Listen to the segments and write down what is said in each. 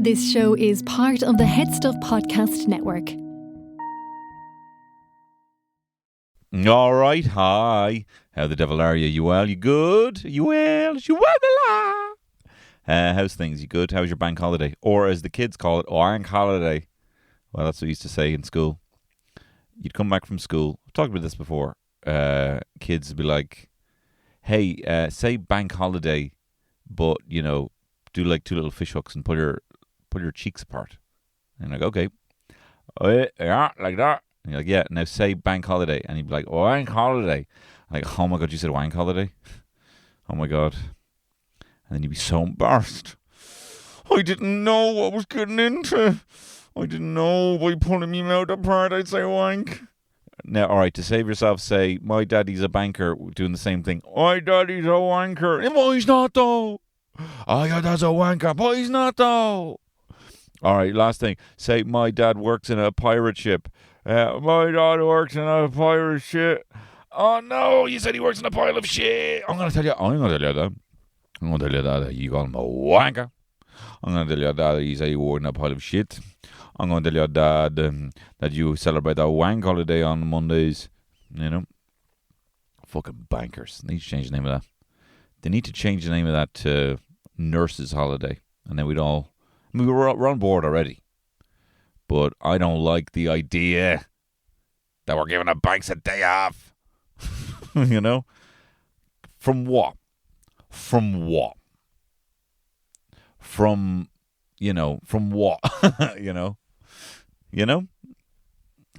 This show is part of the Head Stuff Podcast Network. All right, hi. How the devil are you? You well? You good? You well? You well? How's things? You good? How's your bank holiday? Or as the kids call it, bank holiday. Well, that's what we used to say in school. You'd come back from school. I've talked about this before. Kids would be like, hey, say bank holiday, but, you know, do like two little fish hooks and pull your cheeks apart. And you're like, okay. Oh, yeah, like that. And you're like, yeah, now say bank holiday. And he'd be like, oh, bank holiday. I'm like, oh my God, you said bank holiday? Oh my God. And then you'd be so embarrassed. I didn't know what I was getting into. I didn't know by pulling me mouth apart I'd say wank. Now, all right, to save yourself, say, my daddy's a banker, doing the same thing. My daddy's a wanker. But he's not, though. Oh, yeah, that's a wanker, but he's not, though. All right, last thing. Say, my dad works in a pirate ship. My dad works in a pirate ship. Oh, no, you said he works in a pile of shit. I'm going to tell you that. I'm going to tell you that you call him a wanker. I'm going to tell you that you say he works in a pile of shit. I'm going to tell your dad that you celebrate that wank holiday on Mondays. You know? Fucking bankers. They need to change the name of that. They need to change the name of that to nurses holiday. And then we'd all... I mean, we're on board already. But I don't like the idea that we're giving the banks a day off. You know? From what? From what? From, you know, from what? You know? You know?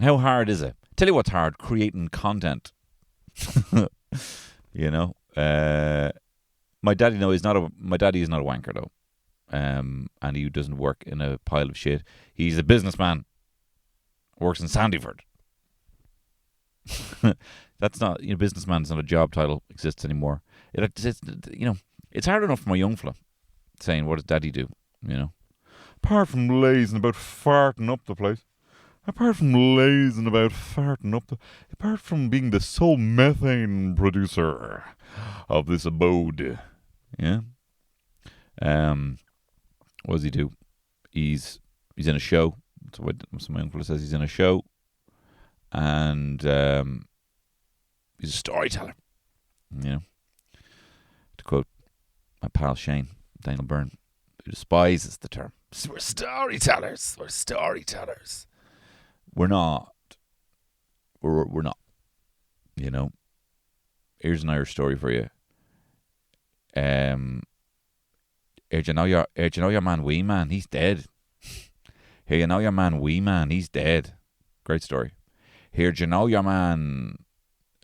How hard is it? Tell you what's hard, creating content. You know? My daddy is not a wanker though. And he doesn't work in a pile of shit. He's a businessman. Works in Sandyford. That's not, you know, businessman's not a job title, exists anymore. It's you know, it's hard enough for my young fella saying, what does daddy do? You know? Apart from lazing about farting up the place. Apart from being the sole methane producer of this abode. Yeah? What does he do? He's in a show. So my uncle says he's in a show. And he's a storyteller. You know? To quote my pal Shane, Daniel Byrne, who despises the term. We're storytellers. We're not. We're not. You know? Here's an Irish story for you. Here, you know your man, Wee Man, he's dead. Here, you know your man, Wee Man, he's dead. Great story. Here, you know your man.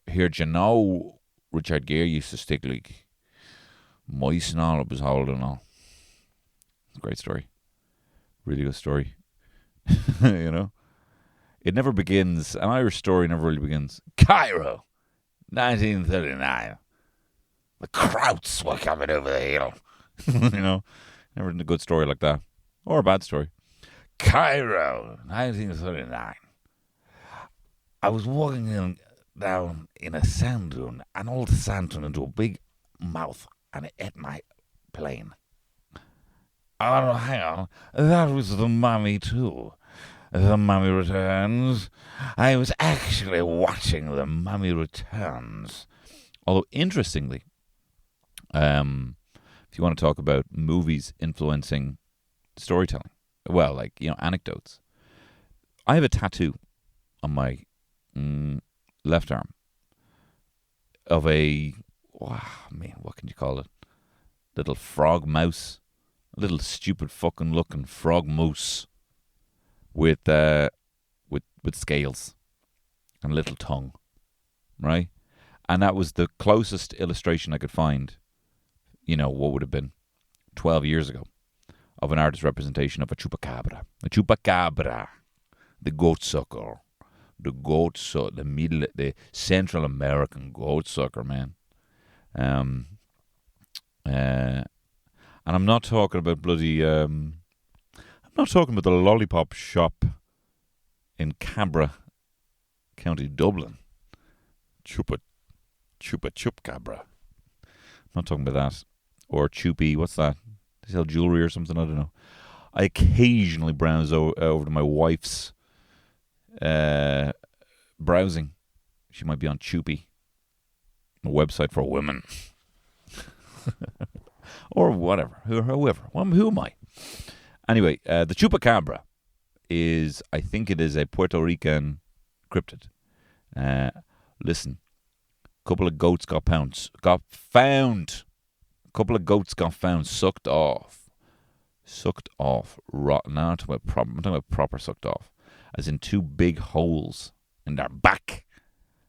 Here, you know Richard Gere used to stick like mice and all up his hole and all. Great story. Really good story. You know? It never begins, an Irish story never really begins. Cairo, 1939. The Krauts were coming over the hill. You know? Never a good story like that. Or a bad story. Cairo, 1939. I was walking down in a sand dune, and all the sand turned into a big mouth, and it ate my plane. Oh, hang on. That was the Mummy too. The Mummy Returns. I was actually watching The Mummy Returns. Although, interestingly, if you want to talk about movies influencing storytelling, well, like, you know, anecdotes. I have a tattoo on my left arm of a, what can you call it? Little frog mouse. A little stupid fucking looking frog moose with scales and a little tongue, right? And that was the closest illustration I could find, you know, what would have been 12 years ago, of an artist's representation of a chupacabra. A chupacabra, the goatsucker, the Central American goatsucker, man. And I'm not talking about bloody... I'm not talking about the lollipop shop in Cabra, County Dublin. Chupa Cabra. I'm not talking about that. Or Choopy, what's that? They sell jewellery or something, I don't know. I occasionally browse over to my wife's browsing. She might be on Choopy, a website for women. Or whatever, whoever. Who am I? Anyway, the chupacabra I think it is a Puerto Rican cryptid. Listen, a couple of goats got found. A couple of goats got found, sucked off, rotten. Now I'm talking about proper sucked off, as in 2 big holes in their back,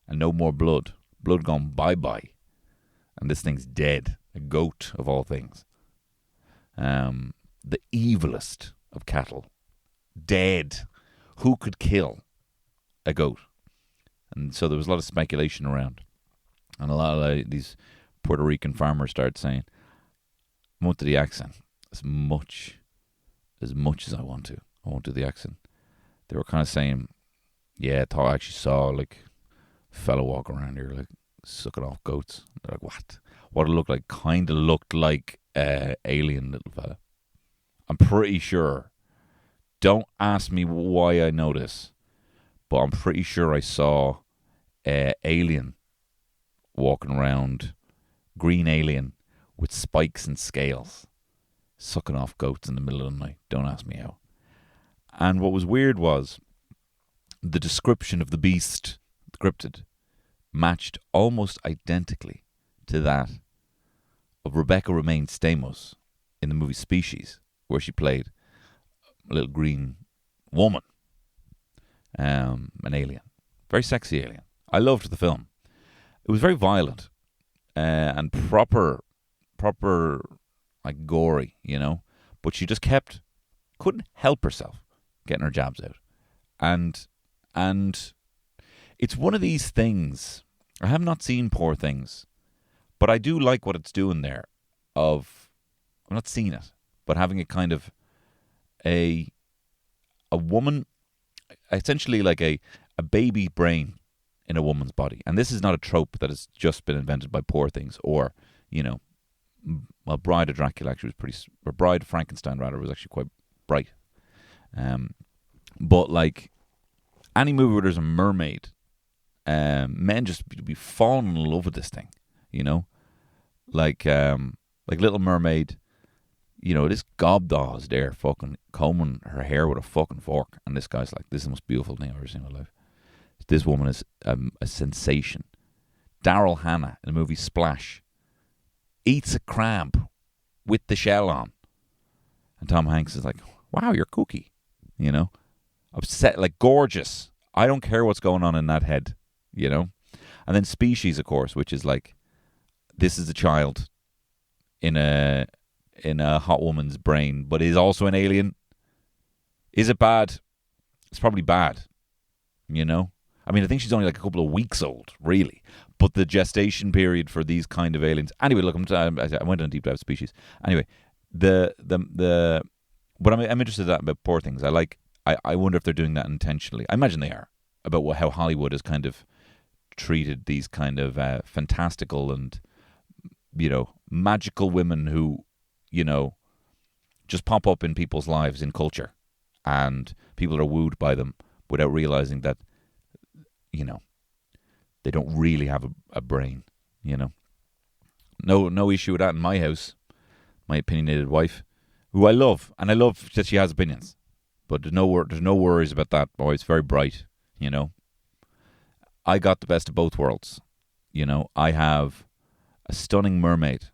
and no more blood. Blood gone bye-bye, and this thing's dead. A goat of all things. The evilest of cattle, dead. Who could kill a goat? And so there was a lot of speculation around, and a lot of these Puerto Rican farmers started saying, I won't do the accent as much as I want to. I won't do the accent. They were kind of saying, yeah, I thought I actually saw like a fella walk around here like sucking off goats. They're like, what? What it looked like? Kind of looked like alien little fella. I'm pretty sure. Don't ask me why I know this, but I'm pretty sure I saw alien walking around, green alien with spikes and scales, sucking off goats in the middle of the night. Don't ask me how. And what was weird was the description of the beast, the cryptid, matched almost identically to that of Rebecca Romaine Stamos in the movie Species, where she played a little green woman, an alien, very sexy alien. I loved the film. It was very violent and proper like gory, you know. But she just couldn't help herself getting her jabs out, and it's one of these things. I have not seen Poor Things, but I do like what it's doing there. I've not seen it, but having a kind of a woman, essentially like a baby brain in a woman's body. And this is not a trope that has just been invented by Poor Things or, you know, well, Bride of Dracula actually was or Bride of Frankenstein rather, was actually quite bright. But like any movie where there's a mermaid, men just be falling in love with this thing, you know, like Little Mermaid. You know, this gobdaw is there fucking combing her hair with a fucking fork, and this guy's like, this is the most beautiful thing I've ever seen in my life. This woman is a sensation. Daryl Hannah in the movie Splash eats a crab with the shell on, and Tom Hanks is like, wow, you're kooky, you know, upset, like gorgeous. I don't care what's going on in that head, you know. And then Species, of course, which is like, this is a child in a hot woman's brain, but is also an alien. Is it bad? It's probably bad, you know. I mean, I think she's only like a couple of weeks old, really. But the gestation period for these kind of aliens. Anyway, look, I went on a deep dive Species. Anyway, but I'm interested in that about Poor Things. I wonder if they're doing that intentionally. I imagine they are, about how Hollywood has kind of treated these kind of fantastical and, you know, magical women who, you know, just pop up in people's lives in culture, and people are wooed by them without realizing that, you know, they don't really have a brain, you know. No issue with that in my house. My opinionated wife, who I love, and I love that she has opinions, but there's no worries about that. Oh, it's very bright, you know. I got the best of both worlds, you know. I have a stunning mermaid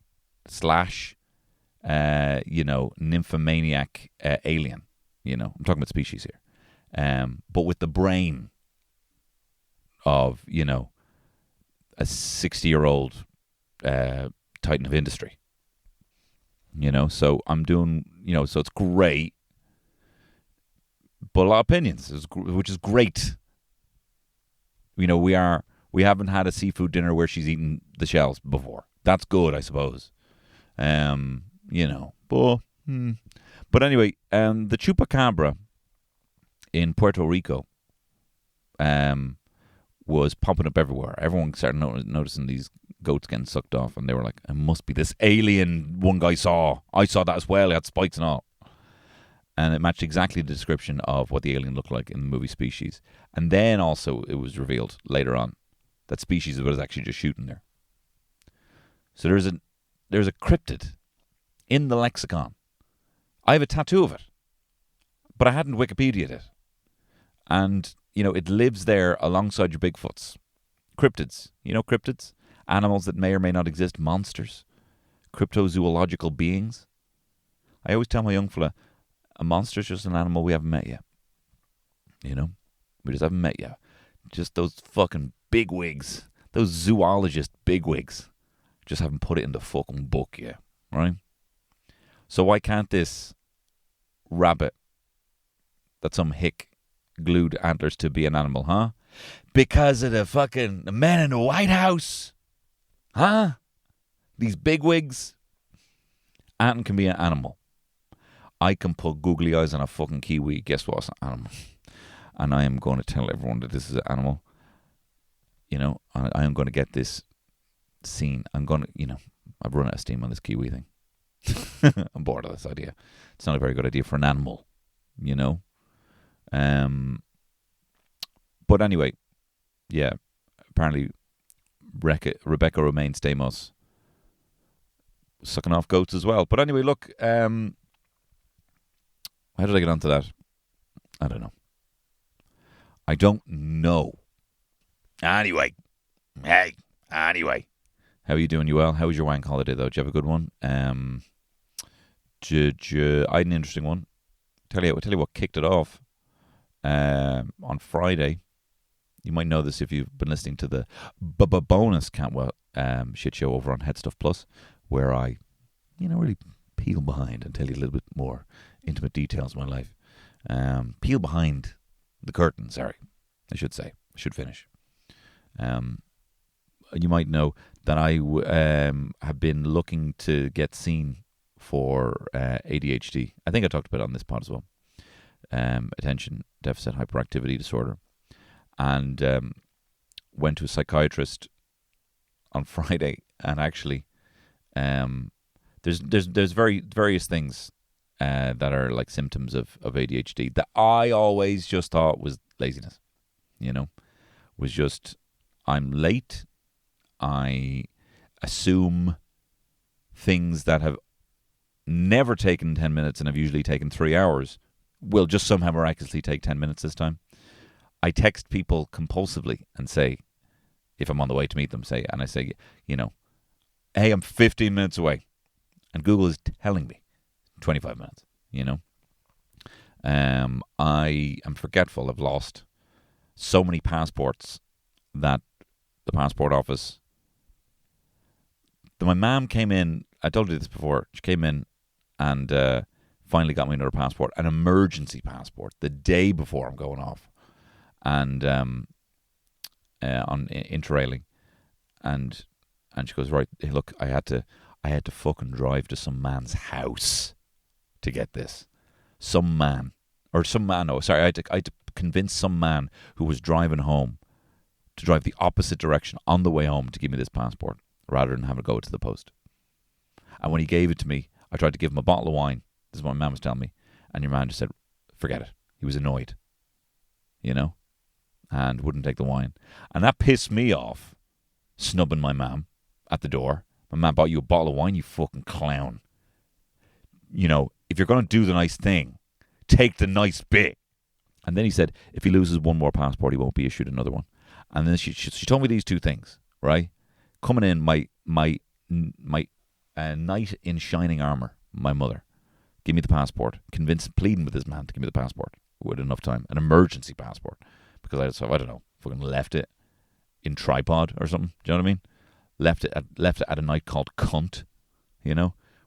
slash, you know, nymphomaniac alien. You know, I'm talking about Species here, but with the brain of, you know, a 60-year-old titan of industry. You know, so I'm doing, you know, so it's great, but a lot of opinions, which is great. You know, we haven't had a seafood dinner where she's eaten the shells before. That's good, I suppose. You know, but anyway, the chupacabra in Puerto Rico was popping up everywhere. Everyone started noticing these goats getting sucked off, and they were like, it must be this alien one guy saw. I saw that as well. It had spikes and all. And it matched exactly the description of what the alien looked like in the movie Species. And then also it was revealed later on that Species was actually just shooting there. So there's a cryptid in the lexicon. I have a tattoo of it, but I hadn't Wikipedia'd it. And, it lives there alongside your Bigfoots. Cryptids. You know cryptids? Animals that may or may not exist. Monsters. Cryptozoological beings. I always tell my young fella, a monster's just an animal we haven't met yet. We just haven't met yet. Just those fucking bigwigs. Those zoologist bigwigs. Just haven't put it in the fucking book yet. Right? So why can't this rabbit that some hick glued antlers to be an animal, huh? Because of the fucking men in the White House. Huh? These bigwigs. Ant can be an animal. I can put googly eyes on a fucking kiwi. Guess what? It's an animal. And I am going to tell everyone that this is an animal. I am going to get this scene. I'm going to, I've run out of steam on this kiwi thing. I'm bored of this idea. It's not a very good idea for an animal, But anyway, yeah, apparently Rebecca Romaine Stamos sucking off goats as well. But anyway, look, how did I get onto that? I don't know. Anyway, how are you doing? You well? How was your wank holiday though? Did you have a good one? I had an interesting one. Tell you what kicked it off. On Friday, you might know this if you've been listening to the bonus Cantwell shit show over on Head Stuff Plus, where I, really peel behind and tell you a little bit more intimate details of my life. Peel behind the curtain. Sorry, I should say. I should finish. You might know that I have been looking to get seen for ADHD. I think I talked about it on this pod as well. Attention deficit hyperactivity disorder, and went to a psychiatrist on Friday. And actually, there's various things that are like symptoms of ADHD that I always just thought was laziness. Was just I'm late. I assume things that have never taken 10 minutes and have usually taken 3 hours will just somehow miraculously take 10 minutes this time. I text people compulsively and say, if I'm on the way to meet them, say, hey, I'm 15 minutes away. And Google is telling me 25 minutes, I am forgetful. I've lost so many passports that the passport office... My mum came in, I told you this before, she came in and finally got me another passport, an emergency passport, the day before I'm going off, and on interrailing, and she goes, right, hey, look, I had to fucking drive to some man's house to get this. I had to convince some man who was driving home to drive the opposite direction on the way home to give me this passport, rather than have it go to the post. And when he gave it to me, I tried to give him a bottle of wine. This is what my man was telling me. And your man just said, forget it. He was annoyed, and wouldn't take the wine. And that pissed me off, snubbing my mum at the door. My man bought you a bottle of wine, you fucking clown. If you're going to do the nice thing, take the nice bit. And then he said, if he loses one more passport, he won't be issued another one. And then she told me these two things, right? Coming in, my knight in shining armour, my mother, give me the passport, pleading with this man to give me the passport with enough time, an emergency passport, because I don't know, fucking left it in tripod or something. Do you know what I mean? Left it at a night called Cunt.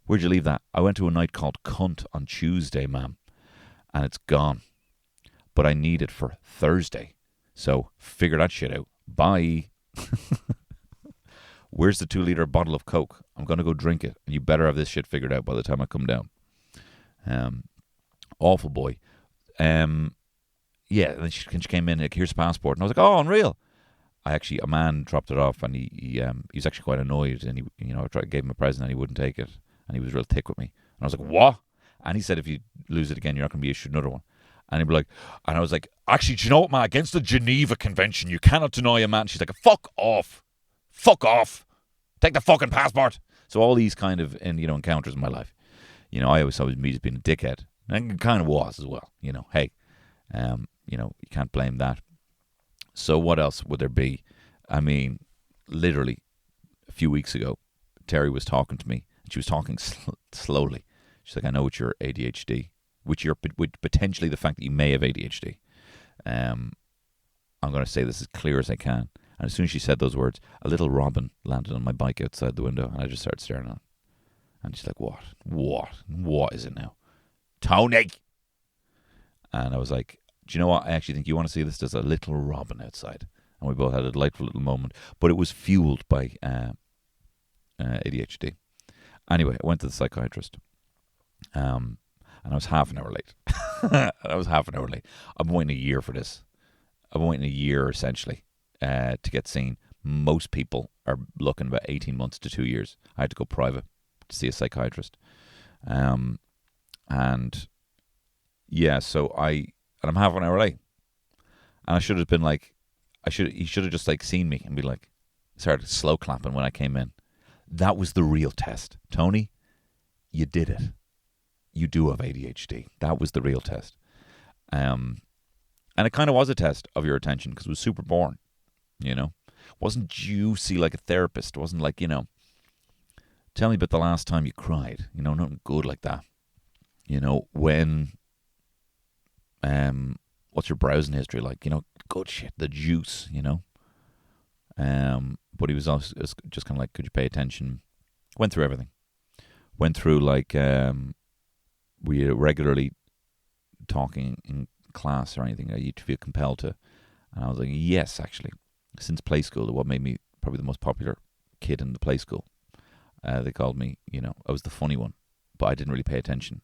Where'd you leave that? I went to a night called Cunt on Tuesday, ma'am, and it's gone. But I need it for Thursday, so figure that shit out. Bye. Where's the 2-liter bottle of Coke? I'm going to go drink it. And you better have this shit figured out by the time I come down. Awful boy. And then she came in, like, here's a passport. And I was like, oh, unreal. A man dropped it off, and he was actually quite annoyed. And I gave him a present and he wouldn't take it. And he was real thick with me. And I was like, what? And he said, if you lose it again, you're not going to be issued another one. And he'd be like, and I was like, actually, do you know what, man? Against the Geneva Convention, you cannot deny a man. She's like, fuck off. Fuck off. Take the fucking passport. So all these kind of, encounters in my life. I always saw me as being a dickhead. And it kind of was as well. Hey, you can't blame that. So what else would there be? I mean, literally a few weeks ago, Terry was talking to me, and she was talking slowly. She's like, I know it's your ADHD, which potentially the fact that you may have ADHD. I'm going to say this as clear as I can. And as soon as she said those words, a little robin landed on my bike outside the window, and I just started staring at it. And she's like, what? What is it now? Tony! And I was like, do you know what? I actually think you want to see this. There's a little robin outside. And we both had a delightful little moment. But it was fueled by ADHD. Anyway, I went to the psychiatrist. And I was half an hour late. I've been waiting a year for this. I've been waiting a year, essentially, to get seen. Most people are looking about 18 months to 2 years. I had to go private to see a psychiatrist. And yeah, so I'm half an hour late. And I should have been like, he should have just like seen me and be like, started slow clapping when I came in. That was the real test. Tony, you did it. You do have ADHD. That was the real test. And it kind of was a test of your attention because it was super boring, It wasn't juicy like a therapist. It wasn't like, tell me about the last time you cried. Nothing good like that. When, what's your browsing history like? Good shit, the juice, But he was also just kind of like, could you pay attention? Went through everything. Went through like, we regularly talking in class or anything that you'd feel compelled to. And I was like, yes, actually. Since play school, what made me probably the most popular kid in the play school. They called me, I was the funny one, but I didn't really pay attention.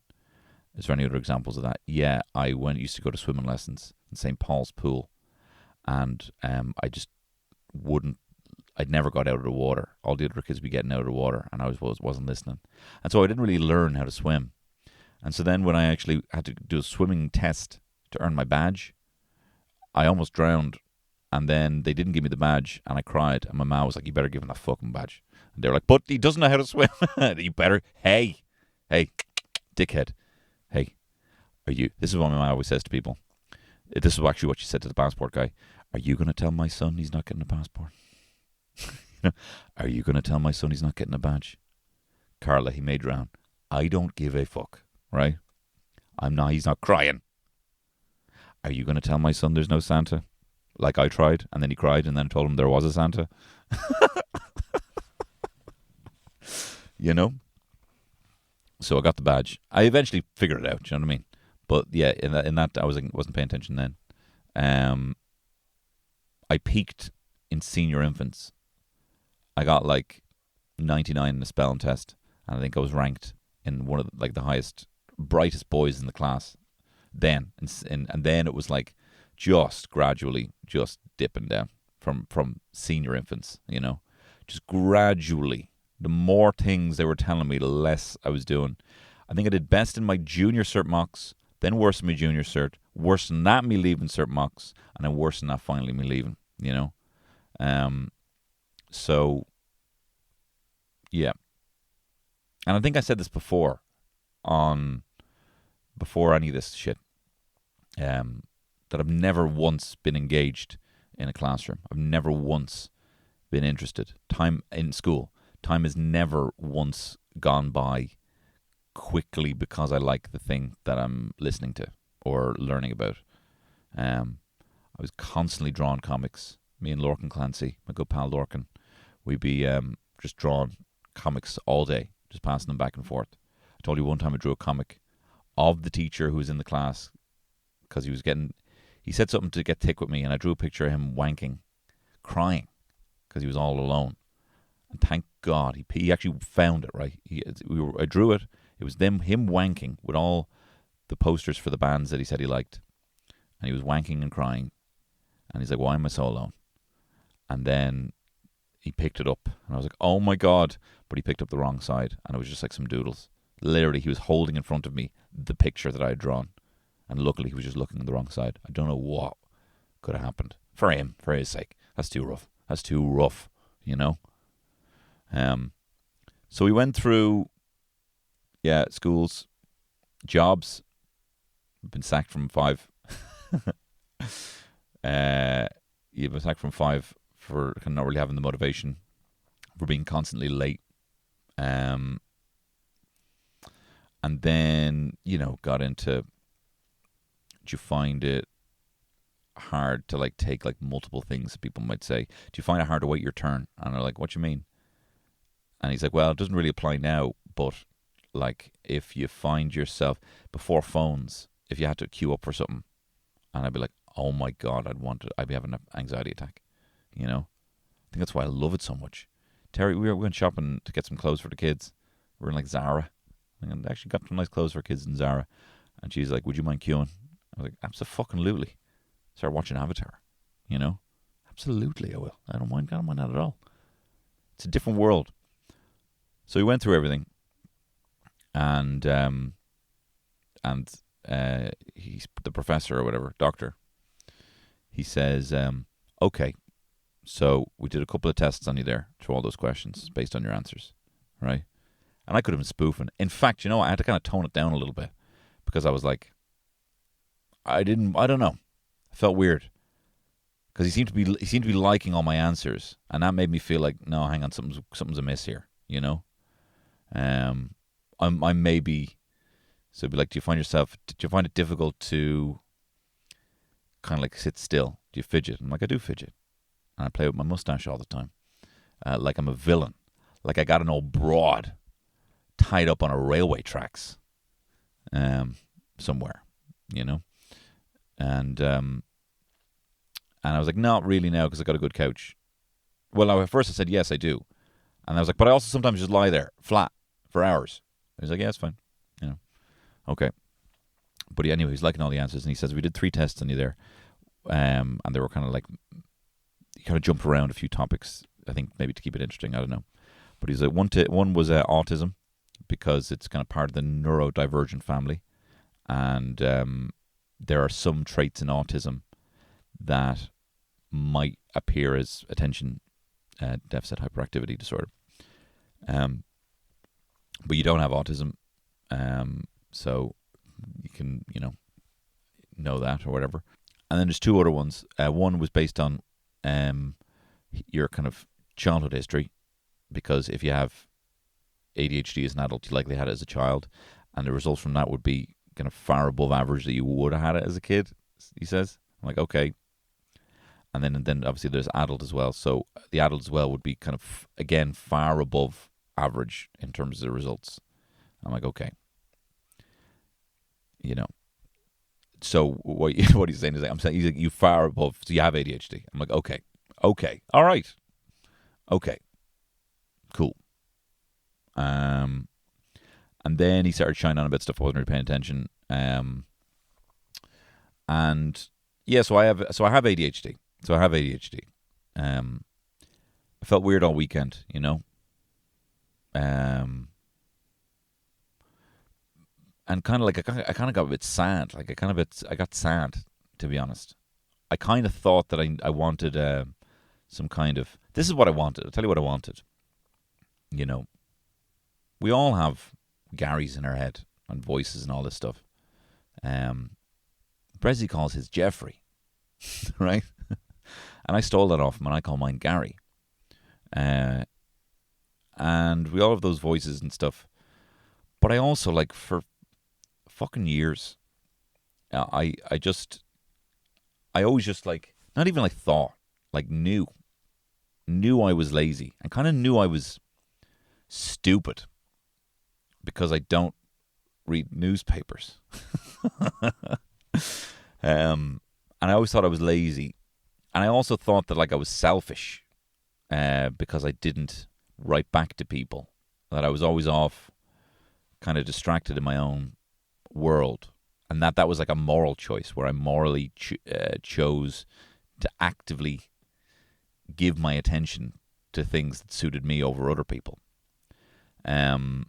Is there any other examples of that? Yeah, I used to go to swimming lessons in St. Paul's Pool, and I just I'd never got out of the water. All the other kids would be getting out of the water, and I wasn't listening. And so I didn't really learn how to swim. And so then when I actually had to do a swimming test to earn my badge, I almost drowned. And then they didn't give me the badge, and I cried. And my mom was like, you better give him that fucking badge. And they were like, but he doesn't know how to swim. You better. Hey, dickhead. Hey, this is what my mom always says to people. This is actually what she said to the passport guy. Are you going to tell my son he's not getting a passport? Are you going to tell my son he's not getting a badge? Carla, he may drown. I don't give a fuck, right? He's not crying. Are you going to tell my son there's no Santa? Like I tried, and then he cried, and then I told him there was a Santa. So I got the badge. I eventually figured it out, do you know what I mean? But yeah, in that I wasn't paying attention then. I peaked in senior infants. I got like 99 in the spelling test, and I think I was ranked in one of the highest, brightest boys in the class. Then, and then it was like just gradually just dipping down from senior infants, just gradually. The more things they were telling me, the less I was doing. I think I did best in my junior cert mocks, then worse in my junior cert, worse than that me leaving cert mocks, and then worse than that finally me leaving, So, yeah. And I think I said this before any of this shit, that I've never once been engaged in a classroom. I've never once been interested. Time in school. Time has never once gone by quickly because I like the thing that I'm listening to or learning about. I was constantly drawing comics. Me and Lorcan Clancy, my good pal Lorcan, we'd be just drawing comics all day, just passing them back and forth. I told you one time I drew a comic of the teacher who was in the class because he said something to get thick with me, and I drew a picture of him wanking, crying because he was all alone. And thank God he actually found it, right? I drew it. It was him wanking with all the posters for the bands that he said he liked. And he was wanking and crying. And he's like, why am I so alone? And then he picked it up. And I was like, oh my God. But he picked up the wrong side. And it was just like some doodles. Literally, he was holding in front of me the picture that I had drawn. And luckily, he was just looking on the wrong side. I don't know what could have happened. For him, for his sake. That's too rough. That's too rough, you know? So we went through, schools, jobs. I've been sacked from 5. You've been sacked from 5 for not really having the motivation, for being constantly late. And then, got into, do you find it hard to take multiple things that people might say? Do you find it hard to wait your turn? And I'm like, what you mean? And he's like, well, it doesn't really apply now, but if you find yourself before phones, if you had to queue up for something, and I'd be like, oh my God, I'd be having an anxiety attack, I think that's why I love it so much. Terry, we went shopping to get some clothes for the kids. We were in Zara, and I actually got some nice clothes for kids in Zara. And she's like, would you mind queuing? I was like, absolutely. Start watching Avatar, Absolutely, I will. I don't mind that at all. It's a different world. So we went through everything, and he's the professor or whatever, doctor. He says, okay, so we did a couple of tests on you there through all those questions based on your answers, right? And I could have been spoofing. In fact, I had to kind of tone it down a little bit because I was like, I don't know. I felt weird because he seemed to be liking all my answers, and that made me feel like, no, hang on, something's amiss here, I maybe. So it'd be like, do you find it difficult to kind of sit still? Do you fidget? I'm like, I do fidget. And I play with my mustache all the time. Like I'm a villain. Like I got an old broad tied up on a railway tracks somewhere, And I was like, not really now because I got a good couch. Well, at first I said, yes, I do. And I was like, but I also sometimes just lie there flat for hours. He's like, yeah, it's fine. Okay. But anyway, he's liking all the answers. And he says, we did 3 tests on you there. And they were kind of you kind of jumped around a few topics, I think maybe to keep it interesting. I don't know. But he's like, one was autism because it's kind of part of the neurodivergent family. And there are some traits in autism that might appear as attention deficit hyperactivity disorder. But you don't have autism. So you can, know that or whatever. And then there's 2 other ones. One was based on your kind of childhood history, because if you have ADHD as an adult, you likely had it as a child, and the results from that would be kind of far above average that you would have had it as a kid, he says. I'm like, okay. And then obviously there's adult as well. So the adult as well would be kind of, again, far above average in terms of the results. I'm like, okay. So what he's saying is, I'm saying, he's like, you far above, so you have ADHD. I'm like, okay, all right, okay, cool. And then he started shining on about stuff I wasn't really paying attention. And yeah, so I have ADHD. I felt weird all weekend, And kind of I kind of got a bit sad. I got sad, to be honest. I kind of thought that I wanted some kind of. This is what I wanted. I'll tell you what I wanted. We all have Garys in our head and voices and all this stuff. Brezzy calls his Jeffrey, right? And I stole that off him, and I call mine Gary. And we all have those voices and stuff. But I also, for fucking years, I always just not even thought, knew I was lazy, and kind of knew I was stupid because I don't read newspapers. And I always thought I was lazy, and I also thought that I was selfish because I didn't write back to people, that I was always off, kind of distracted in my own world, and that was a moral choice where I morally chose to actively give my attention to things that suited me over other people. And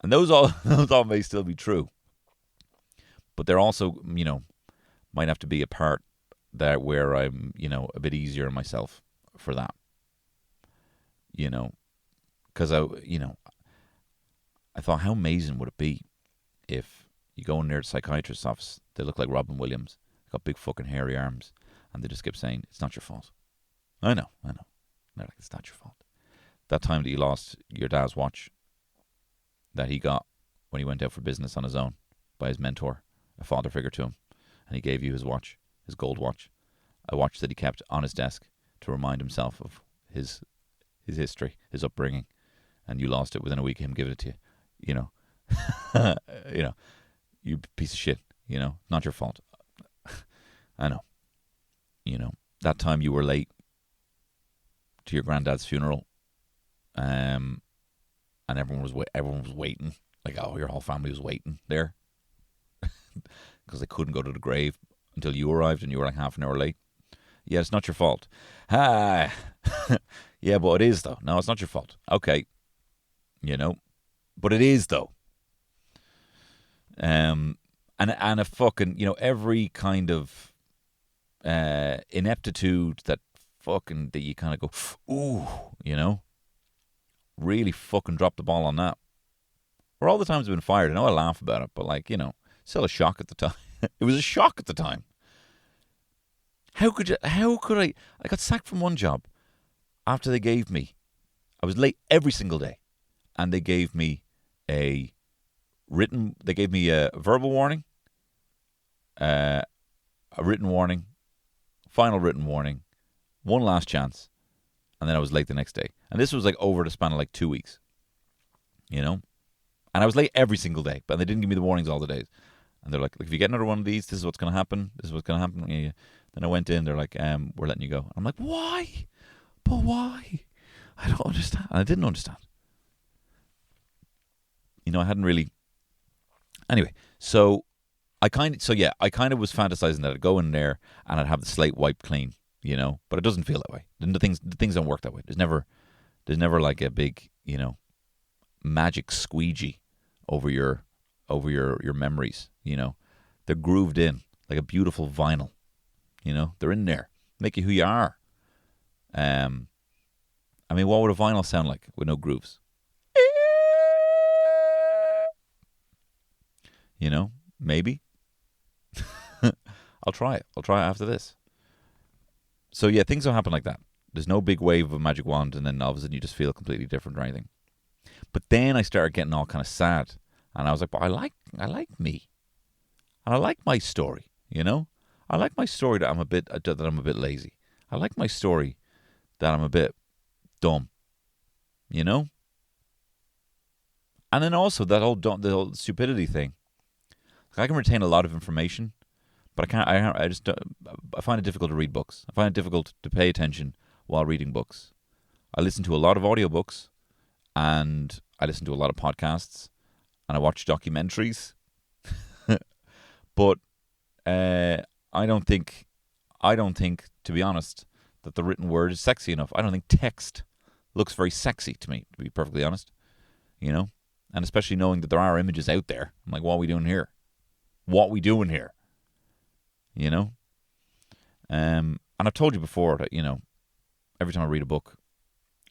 And those all those all may still be true. But they're also, might have to be a part that where I'm, a bit easier on myself for that. Because I thought, how amazing would it be if you go in there to the psychiatrist's office, they look like Robin Williams, got big fucking hairy arms, and they just kept saying, it's not your fault. I know. They're like, it's not your fault. That time that you lost your dad's watch that he got when he went out for business on his own by his mentor, a father figure to him, and he gave you his watch, his gold watch, a watch that he kept on his desk to remind himself of his history, his upbringing, and you lost it within a week of him giving it to you. You piece of shit. Not your fault. I know. That time you were late to your granddad's funeral, and everyone was waiting. Like, your whole family was waiting there because they couldn't go to the grave until you arrived, and you were like half an hour late. Yeah, it's not your fault. Yeah, but it is though. No, it's not your fault. Okay, but it is though. And a fucking, every kind of ineptitude that you kind of go, ooh, really fucking dropped the ball on that. Or all the times I've been fired, I know I laugh about it, but still a shock at the time. It was a shock at the time. How could I got sacked from one job after I was late every single day, and they gave me a verbal warning, a written warning, final written warning, one last chance, and then I was late the next day. And this was over the span of 2 weeks, and I was late every single day, but they didn't give me the warnings all the days. And they're like, if you get another one of these, this is what's going to happen. This is what's going to happen. Yeah. Then I went in, they're like, we're letting you go. I'm like, why? But why? I don't understand. And I didn't understand. I hadn't really. Anyway, so I kind of was fantasizing that I'd go in there and I'd have the slate wiped clean, but it doesn't feel that way. The things don't work that way. There's never like a big, magic squeegee over your memories, They're grooved in like a beautiful vinyl, They're in there, make you who you are. What would a vinyl sound like with no grooves? Maybe. I'll try it. I'll try it after this. So yeah, things don't happen like that. There's no big wave of a magic wand and then all of a sudden you just feel completely different or anything. But then I started getting all kind of sad, and I was like, but I like me. And I like my story, I like my story that I'm a bit lazy. I like my story that I'm a bit dumb, And then also the whole stupidity thing. I can retain a lot of information, but I can't. I find it difficult to read books. I find it difficult to pay attention while reading books. I listen to a lot of audiobooks, and I listen to a lot of podcasts, and I watch documentaries. But I don't think, to be honest, that the written word is sexy enough. I don't think text looks very sexy to me, to be perfectly honest. And especially knowing that there are images out there. I'm like, what are we doing here? And I've told you before that, every time I read a book,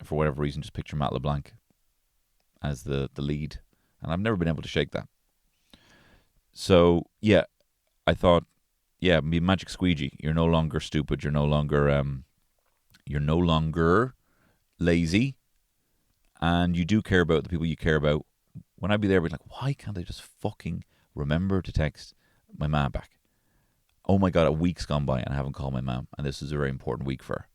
for whatever reason, just picture Matt LeBlanc as the lead. And I've never been able to shake that. So, yeah, I thought, yeah, be magic squeegee. You're no longer stupid. You're no longer lazy. And you do care about the people you care about. When I'd be there, I'd be like, why can't I just fucking remember to text my mom back? Oh my God, a week's gone by and I haven't called my mom. And this is a very important week for her,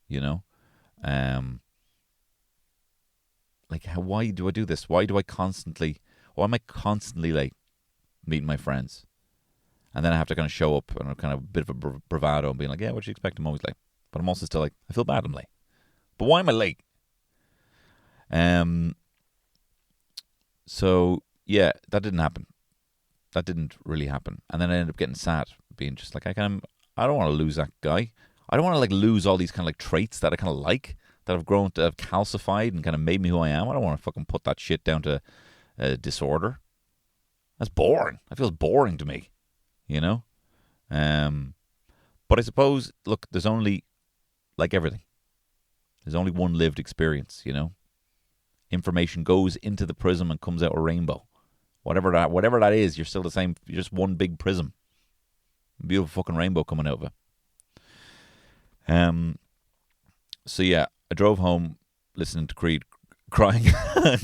why do I do this? Why am I constantly late meeting my friends? And then I have to kind of show up and kind of a bit of a bravado and being like, yeah, what do you expect? I'm always late. But I'm also still like, I feel bad I'm late. But why am I late? So, yeah, that didn't happen. That didn't really happen. And then I ended up getting sad, being just like, I don't want to lose that guy. I don't want to lose all these kind of traits that I kind of like, that have grown, that have calcified and kind of made me who I am. I don't want to fucking put that shit down to disorder. That's boring. That feels boring to me, you know? But I suppose, look, there's only, like everything, there's only one lived experience, you know? Information goes into the prism and comes out a rainbow. Whatever that is, you're still the same. You're just one big prism. Beautiful fucking rainbow coming out of it. So yeah, I drove home listening to Creed, crying,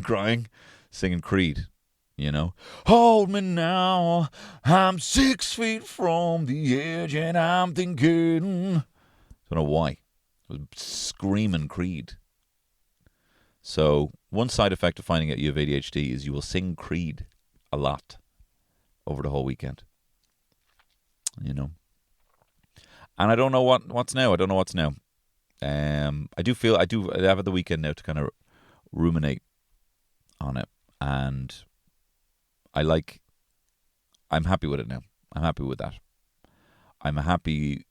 crying, singing Creed. You know, hold me now. I'm 6 feet from the edge, and I'm thinking. I don't know why. I was screaming Creed. So one side effect of finding out you have ADHD is you will sing Creed a lot over the whole weekend. You know, and I don't know what's now. I don't know what's now. I have the weekend now to kind of ruminate on it, and I'm happy with it now. I'm happy with that. I'm happy,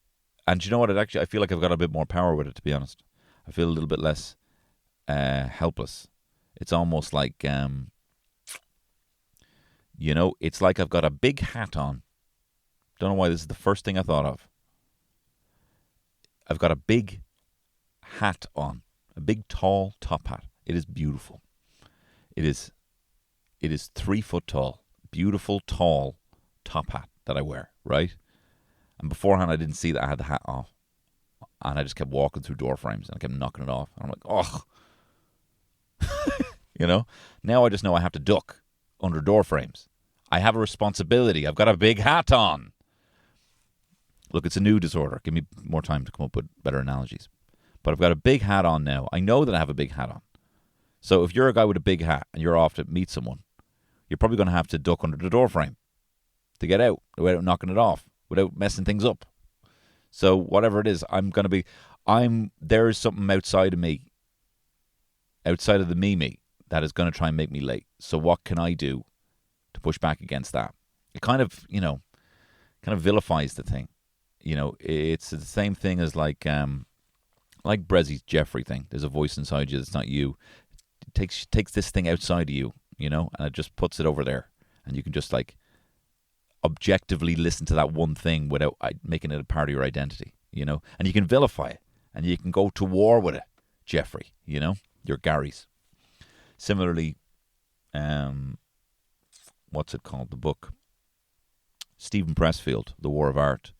and you know what? I feel like I've got a bit more power with it. To be honest, I feel a little bit less helpless. It's almost like, it's like I've got a big hat on. Don't know why this is the first thing I thought of. I've got a big hat on, a big tall top hat. It is beautiful. It is 3 foot tall, beautiful tall top hat that I wear, right? And beforehand I didn't see that I had the hat off, and I just kept walking through door frames and I kept knocking it off. And I'm like, oh, Now I just know I have to duck under door frames. I have a responsibility. I've got a big hat on. Look, it's a new disorder. Give me more time to come up with better analogies. But I've got a big hat on now. I know that I have a big hat on. So if you're a guy with a big hat and you're off to meet someone, you're probably going to have to duck under the door frame to get out without knocking it off, without messing things up. So whatever it is, there is something outside of me, outside of the me, that is going to try and make me late. So what can I do to push back against that? It kind of vilifies the thing. It's the same thing as like Brezzy's Jeffrey thing. There's a voice inside you that's not you. It takes this thing outside of you, and it just puts it over there. And you can just like objectively listen to that one thing without making it a part of your identity, And you can vilify it. And you can go to war with it, Jeffrey, your Gary's. Similarly, what's it called? The book. Stephen Pressfield, The War of Art.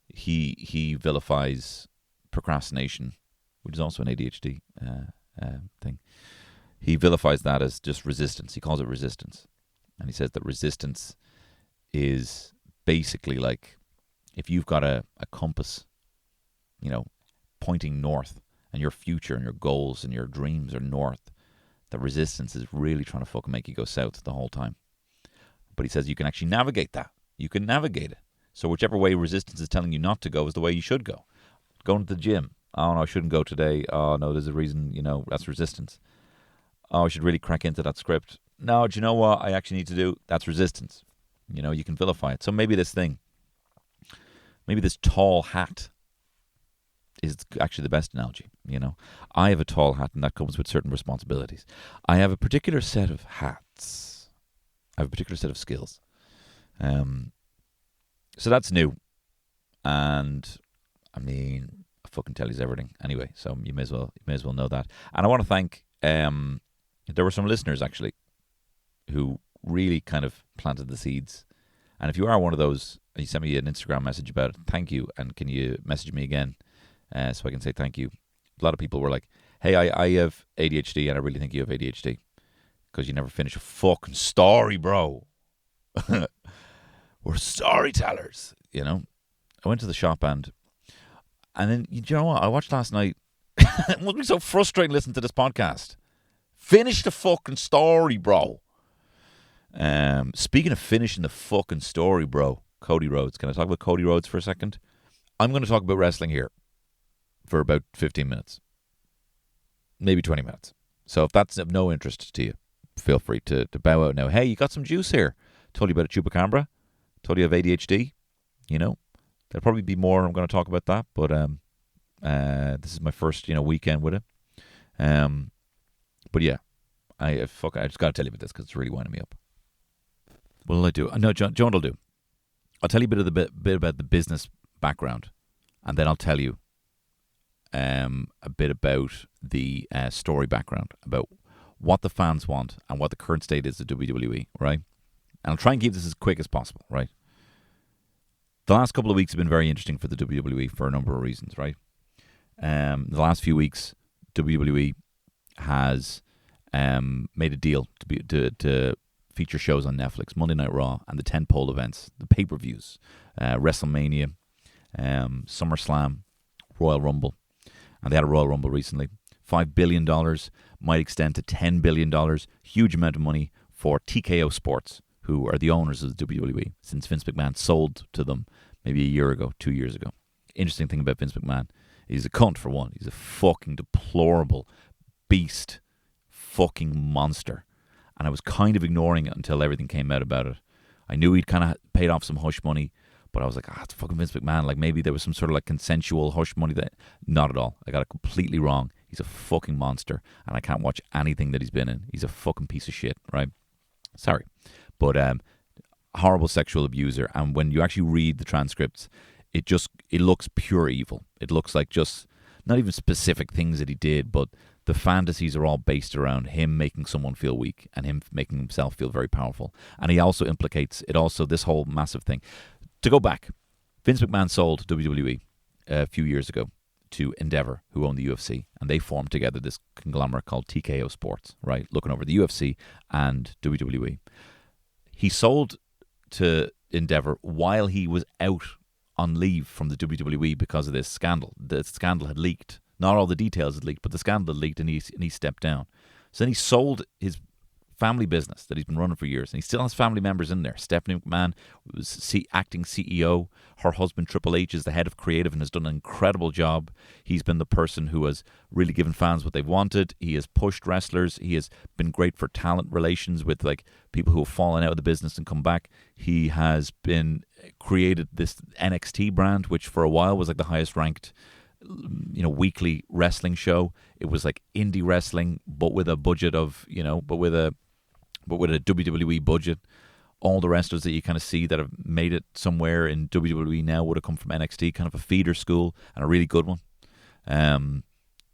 He vilifies procrastination, which is also an ADHD thing. He vilifies that as just resistance. He calls it resistance. And he says that resistance is basically like if you've got a compass, pointing north, and your future and your goals and your dreams are north, the resistance is really trying to fucking make you go south the whole time. But he says you can actually navigate that. You can navigate it. So whichever way resistance is telling you not to go is the way you should go. Going to the gym. Oh, no, I shouldn't go today. Oh, no, there's a reason, that's resistance. Oh, I should really crack into that script. No, do you know what I actually need to do? That's resistance. You can vilify it. So maybe this tall hat is actually the best analogy. I have a tall hat, and that comes with certain responsibilities. I have a particular set of hats. I have a particular set of skills. So that's new. And I fucking tell you everything. Anyway, so you may as well know that. And I want to thank, there were some listeners actually who really kind of planted the seeds. And if you are one of those, you sent me an Instagram message about it, thank you. And can you message me again so I can say thank you? A lot of people were like, hey, I have ADHD and I really think you have ADHD because you never finish a fucking story, bro. We're storytellers, I went to the shop and then, you know what? I watched last night. It must be so frustrating listening to this podcast. Finish the fucking story, bro. Speaking of finishing the fucking story, bro, Cody Rhodes. Can I talk about Cody Rhodes for a second? I'm going to talk about wrestling here for about 15 minutes. Maybe 20 minutes. So if that's of no interest to you, feel free to bow out now. Hey, you got some juice here. Told you about a chupacabra. Told you have ADHD. There'll probably be more. I'm going to talk about that. But this is my first, weekend with it. But yeah, I just got to tell you about this because it's really winding me up. What will I do? No, John will do. I'll tell you a bit about the business background, and then I'll tell you a bit about the story background, about what the fans want and what the current state is of WWE, right? And I'll try and keep this as quick as possible, right? The last couple of weeks have been very interesting for the WWE for a number of reasons, right? The last few weeks, WWE has made a deal to feature shows on Netflix, Monday Night Raw, and the tentpole events, the pay-per-views, WrestleMania, SummerSlam, Royal Rumble. And they had a Royal Rumble recently. $5 billion might extend to $10 billion. Huge amount of money for TKO Sports, who are the owners of the WWE, since Vince McMahon sold to them maybe a year ago, 2 years ago. Interesting thing about Vince McMahon, he's a cunt for one. He's a fucking deplorable beast, fucking monster. And I was kind of ignoring it until everything came out about it. I knew he'd kind of paid off some hush money, but I was like, it's fucking Vince McMahon. Like maybe there was some sort of like consensual hush money. That not at all. I got it completely wrong. He's a fucking monster, and I can't watch anything that he's been in. He's a fucking piece of shit, right? Sorry. But horrible sexual abuser. And when you actually read the transcripts, it looks pure evil. It looks like just not even specific things that he did, but the fantasies are all based around him making someone feel weak and him making himself feel very powerful. And he also implicates this whole massive thing. To go back, Vince McMahon sold WWE a few years ago to Endeavor, who own the UFC, and they formed together this conglomerate called TKO Sports, right, looking over the UFC and WWE. He sold to Endeavor while he was out on leave from the WWE because of this scandal. The scandal had leaked. Not all the details had leaked, but the scandal had leaked, and he stepped down. So then he sold his family business that he's been running for years, and he still has family members in there. Stephanie McMahon was acting CEO. Her husband Triple H is the head of creative and has done an incredible job. He's been the person who has really given fans what they've wanted. He has pushed wrestlers. He has been great for talent relations with like people who have fallen out of the business and come back. He has been created this NXT brand, which for a while was like the highest ranked weekly wrestling show. It was like indie wrestling, but with a budget of but with a WWE budget. All the wrestlers that you kind of see that have made it somewhere in WWE now would have come from NXT, kind of a feeder school, and a really good one.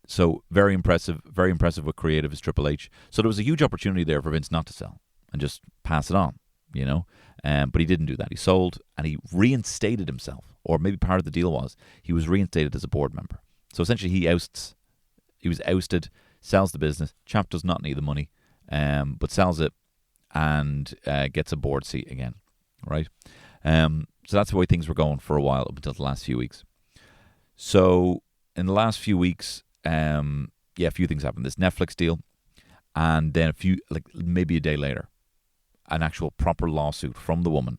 So very impressive with creative as Triple H. So there was a huge opportunity there for Vince not to sell and just pass it on, but he didn't do that. He sold and he reinstated himself, or maybe part of the deal was he was reinstated as a board member. So essentially he was ousted, sells the business. Chap does not need the money, but sells it and gets a board seat again, right? So that's the way things were going for a while up until the last few weeks. So in the last few weeks, a few things happened. This Netflix deal, and then maybe a day later, an actual proper lawsuit from the woman,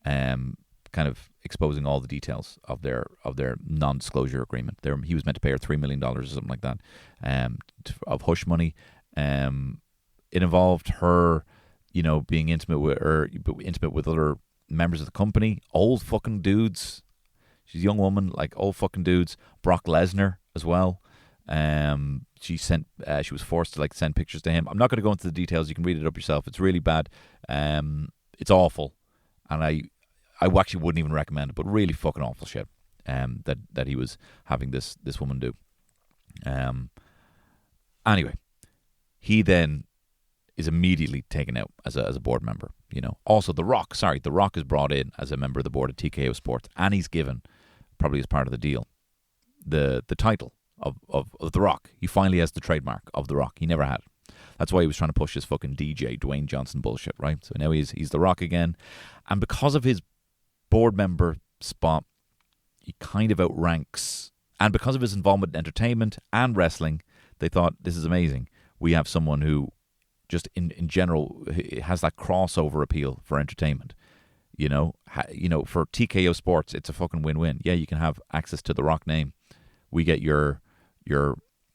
kind of exposing all the details of their non-disclosure agreement. He was meant to pay her $3 million or something like that, of hush money. It involved her, being intimate with other members of the company, old fucking dudes. She's a young woman, like old fucking dudes. Brock Lesnar as well. She was forced to send pictures to him. I'm not going to go into the details. You can read it up yourself. It's really bad. It's awful, and I actually wouldn't even recommend it. But really fucking awful shit. That he was having this woman do. Anyway, he then is immediately taken out as a board member. Also The Rock. The Rock is brought in as a member of the board of TKO Sports, and he's given, probably as part of the deal, the title of The Rock. He finally has the trademark of The Rock. He never had it. That's why he was trying to push his fucking DJ Dwayne Johnson bullshit, right? So now he's The Rock again, and because of his board member spot, he kind of outranks, and because of his involvement in entertainment and wrestling, they thought, this is amazing. We have someone who just in general has that crossover appeal for entertainment. For TKO Sports, it's a fucking win-win. Yeah, you can have access to the Rock name. We get your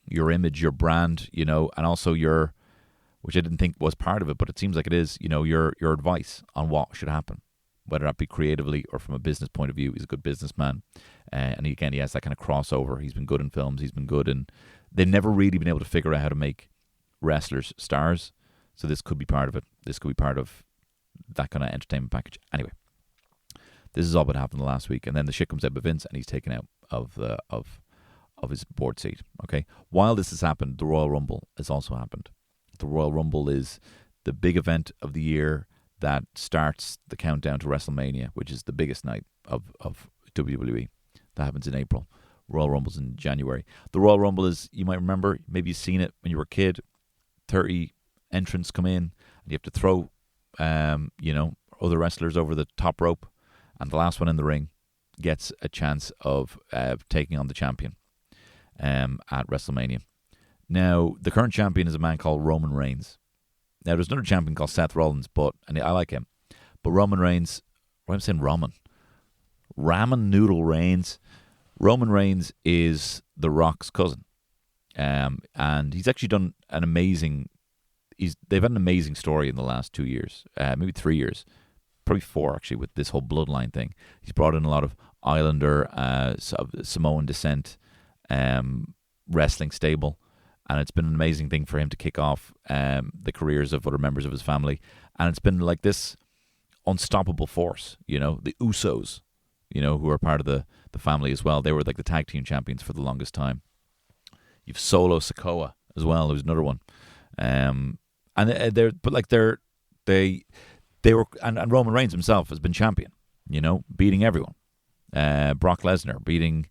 image, your brand, and also which I didn't think was part of it, but it seems like it is, your advice on what should happen, whether that be creatively or from a business point of view. He's a good businessman. And again, he has that kind of crossover. He's been good in films. He's been good in... They've never really been able to figure out how to make wrestlers stars. So this could be part of it. This could be part of that kind of entertainment package. Anyway, this is all what happened last week, and then the shit comes out with Vince, and he's taken out of his board seat. Okay, while this has happened, the Royal Rumble has also happened. The Royal Rumble is the big event of the year that starts the countdown to WrestleMania, which is the biggest night of WWE. That happens in April. Royal Rumble's in January. The Royal Rumble is, you might remember, maybe you've seen it when you were a kid, 30 entrants come in, and you have to throw, other wrestlers over the top rope, and the last one in the ring gets a chance of taking on the champion at WrestleMania. Now, the current champion is a man called Roman Reigns. Now, there's another champion called Seth Rollins, and I like him. But Roman Reigns, I'm saying Ramen Noodle Reigns. Roman Reigns is The Rock's cousin. And he's actually done an amazing... They've had an amazing story in the last 2 years, maybe 3 years. Probably 4, actually, with this whole bloodline thing. He's brought in a lot of Islander, Samoan descent, wrestling stable. And it's been an amazing thing for him to kick off the careers of other members of his family. And it's been like this unstoppable force, the Usos, who are part of the family as well. They were like the tag team champions for the longest time. You've Solo Sikoa as well, who's another one. And Roman Reigns himself has been champion, beating everyone. Brock Lesnar beating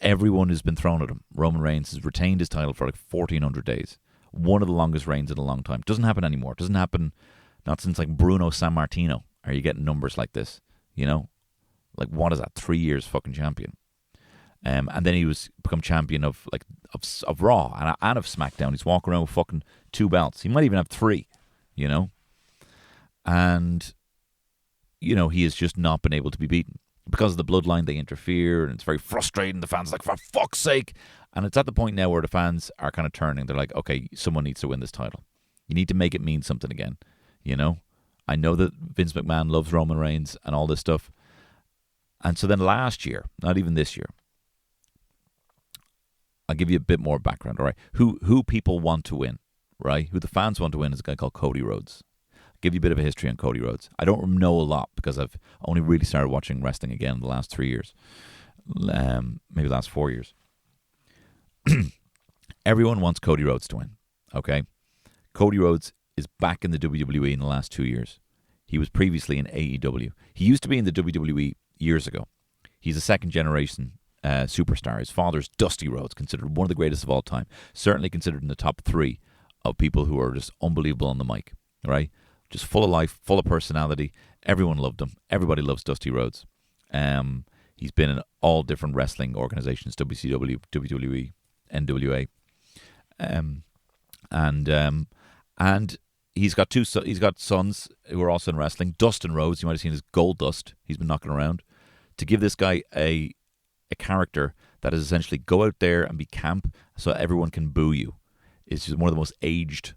everyone who's been thrown at him. Roman Reigns has retained his title for like 1,400 days. One of the longest reigns in a long time. Doesn't happen anymore. Doesn't happen, not since like Bruno Sammartino are you getting numbers like this, Like, what is that? 3 years fucking champion. And then he was become champion of Raw and of SmackDown. He's walking around with fucking 2 belts. He might even have 3, And, he has just not been able to be beaten. Because of the bloodline, they interfere, and it's very frustrating. The fans are like, for fuck's sake. And it's at the point now where the fans are kind of turning. They're like, okay, someone needs to win this title. You need to make it mean something again, I know that Vince McMahon loves Roman Reigns and all this stuff. And so then last year, not even this year, I'll give you a bit more background, all right? Who people want to win, right? Who the fans want to win is a guy called Cody Rhodes. I'll give you a bit of a history on Cody Rhodes. I don't know a lot because I've only really started watching wrestling again in the last 3 years. Maybe the last 4 years. Everyone wants Cody Rhodes to win, okay? Cody Rhodes is back in the WWE in the last 2 years. He was previously in AEW. He used to be in the WWE years ago. He's a second-generation superstar. His father's Dusty Rhodes, considered one of the greatest of all time. Certainly considered in the top 3 of people who are just unbelievable on the mic, right? Just full of life, full of personality. Everyone loved him. Everybody loves Dusty Rhodes. He's been in all different wrestling organizations, WCW, WWE, NWA. And he's got he's got sons who are also in wrestling. Dustin Rhodes, you might have seen as Gold Dust. He's been knocking around. To give this guy a character that is essentially go out there and be camp so everyone can boo you is just one of the most aged,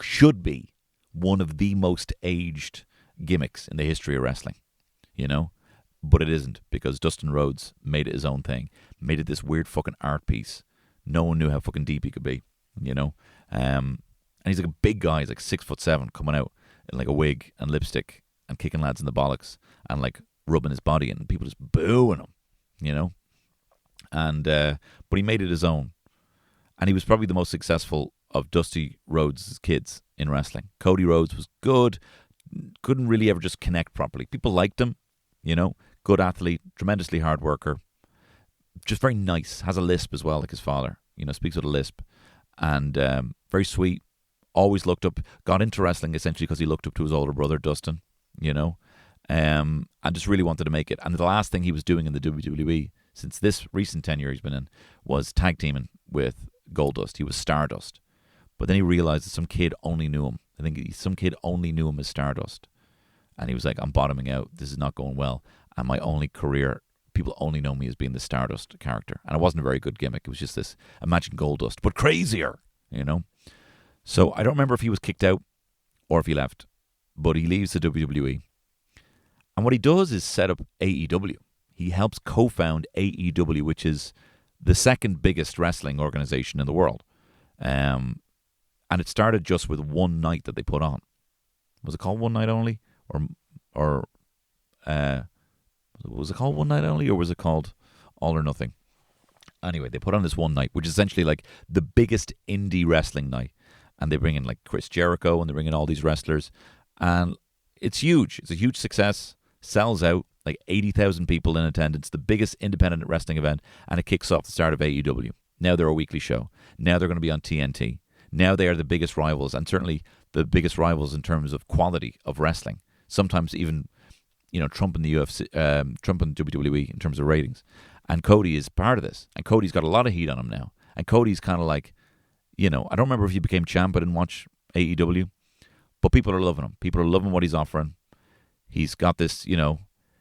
should be one of the most aged gimmicks in the history of wrestling, But it isn't, because Dustin Rhodes made it his own thing, made it this weird fucking art piece. No one knew how fucking deep he could be, And he's like a big guy. He's like 6'7", coming out in like a wig and lipstick and kicking lads in the bollocks and like rubbing his body, and people just booing him, And but he made it his own, and he was probably the most successful of Dusty Rhodes' kids in wrestling. Cody Rhodes was good, couldn't really ever just connect properly. People liked him, good athlete, tremendously hard worker, just very nice. Has a lisp as well, like his father. Speaks with a lisp, and very sweet. Always looked up. Got into wrestling essentially because he looked up to his older brother Dustin, and just really wanted to make it. And the last thing he was doing in the WWE since this recent tenure he's been in was tag teaming with Goldust. He was Stardust, but then he realized that some kid only knew him. I think some kid only knew him as Stardust, and he was like, "I'm bottoming out. This is not going well. And my only career, people only know me as being the Stardust character." And it wasn't a very good gimmick. It was just this, imagine Goldust, but crazier, So I don't remember if he was kicked out or if he left, but he leaves the WWE. And what he does is set up AEW. He helps co-found AEW, which is the second biggest wrestling organization in the world. And it started just with one night that they put on. Was it called One Night Only? or was it called One Night Only, or was it called All or Nothing? Anyway, they put on this one night, which is essentially like the biggest indie wrestling night. And they bring in like Chris Jericho, and they bring in all these wrestlers. And it's huge. It's a huge success. Sells out, like 80,000 people in attendance. The biggest independent wrestling event. And it kicks off the start of AEW. Now they're a weekly show. Now they're going to be on TNT. Now they are the biggest rivals, and certainly the biggest rivals in terms of quality of wrestling. Sometimes even, trumping the UFC, trumping WWE in terms of ratings. And Cody is part of this. And Cody's got a lot of heat on him now. And Cody's kind of like, I don't remember if he became champ. I didn't watch AEW. But people are loving him. People are loving what he's offering. He's got this,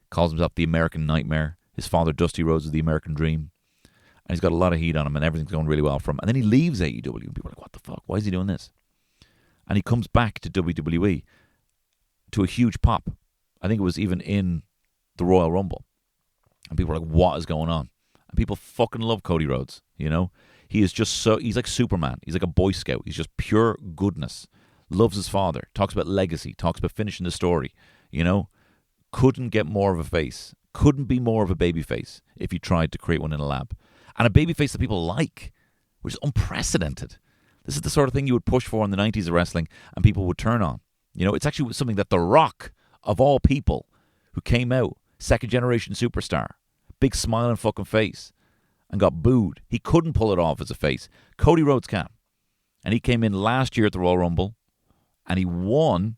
calls himself the American Nightmare. His father, Dusty Rhodes, is the American Dream. And he's got a lot of heat on him, and everything's going really well for him. And then he leaves AEW, and people are like, what the fuck? Why is he doing this? And he comes back to WWE to a huge pop. I think it was even in the Royal Rumble. And people are like, what is going on? And people fucking love Cody Rhodes, He is just he's like Superman. He's like a Boy Scout. He's just pure goodness. Loves his father. Talks about legacy. Talks about finishing the story, Couldn't get more of a face. Couldn't be more of a baby face if you tried to create one in a lab. And a baby face that people like, which is unprecedented. This is the sort of thing you would push for in the 90s of wrestling and people would turn on. It's actually something that The Rock, of all people, who came out, second generation superstar, big smiling fucking face, and got booed. He couldn't pull it off as a face. Cody Rhodes can. And he came in last year at the Royal Rumble, and he won,